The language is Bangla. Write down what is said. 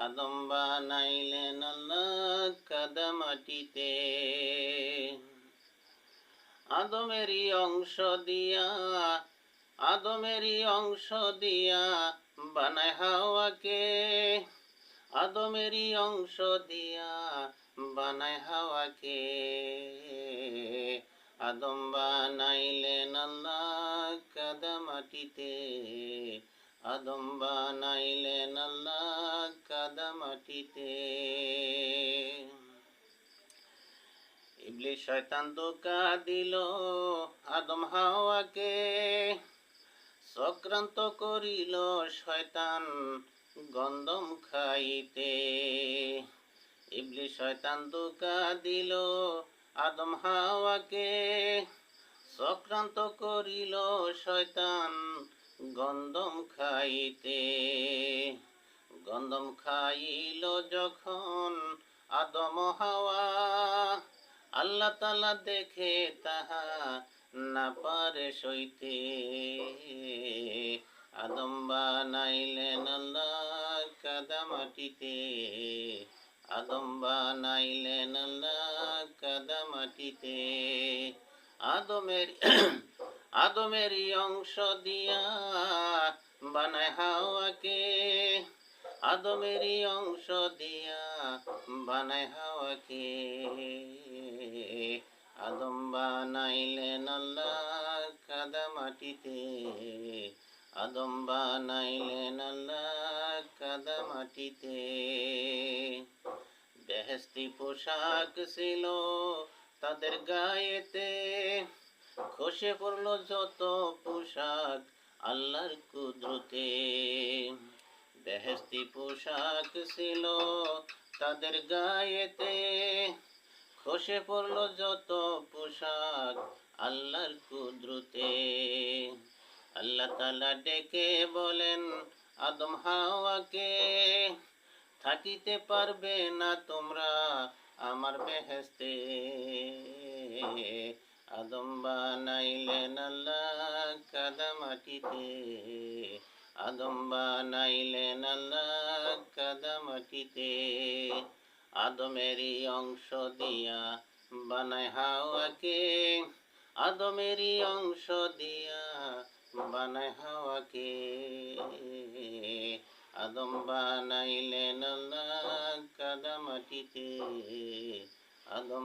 আদম বানাইলেন আল্লাহ কাদামাটিতে। আদমেরই অংশ দিয়া, আদমেরই অংশ দিয়া বানায় হাওয়াকে। আদমেরই অংশ দিয়া বানায় হাওয়াকে। আদম বানাইলেন আল্লাহ কাদামাটিতে। আদম বানাইলেন আল্লাহ কাদামাটিতে। ইবলিস শয়তান ধোঁকা দিল আদম হাওয়াকে। চক্রান্ত করিল শয়তান গন্ধম খাইতে। ইবলিস শয়তান ধোঁকা দিল আদম হাওয়াকে। চক্রান্ত করিল শয়তান গন্ধম খাইতে। গন্ধম খাইল যখন আদম হাওয়া, আল্লাহ তাআলা দেখে তাহা না পারে সইতে। আদম বানাইলেন আল্লাহ কাদামাটিতে। আদম বানাইলেন আল্লাহ কাদামাটিতে। আদমেরই অংশ দিয়া বানায় হাওয়াকে। আদমেরই অংশ দিয়া বানায় হাওয়াকে। আদম বানাইলেন আল্লাহ কাদামাটিতে। আদম বানাইলেন আল্লাহ কাদামাটিতে। বেহেশতি পোশাক ছিল তাদের গায়েতে। খসে পড়ল যত পোশাক আল্লাহর কুদরতে। বেহেশতি পোশাক ছিল তাদের গায়েতে। খসে পড়ল যত পোশাক আল্লাহর কুদরতে। আল্লাহ তাআলা ডেকে বলেন আদম হাওয়াকে, থাকিতে পারবে না তোমরা আমার বেহেশতে। আদম বানাইলেন আল্লাহ কাদামাটিতে। আদম বানাইলেন আল্লাহ কাদামাটিতে। আদমেরই অংশ দিয়া বানায় হাওয়াকে। আদমেরই অংশ দিয়া বানায় হাওয়াকে। আদম বানাইলেন আল্লাহ কাদামাটিতে। আদম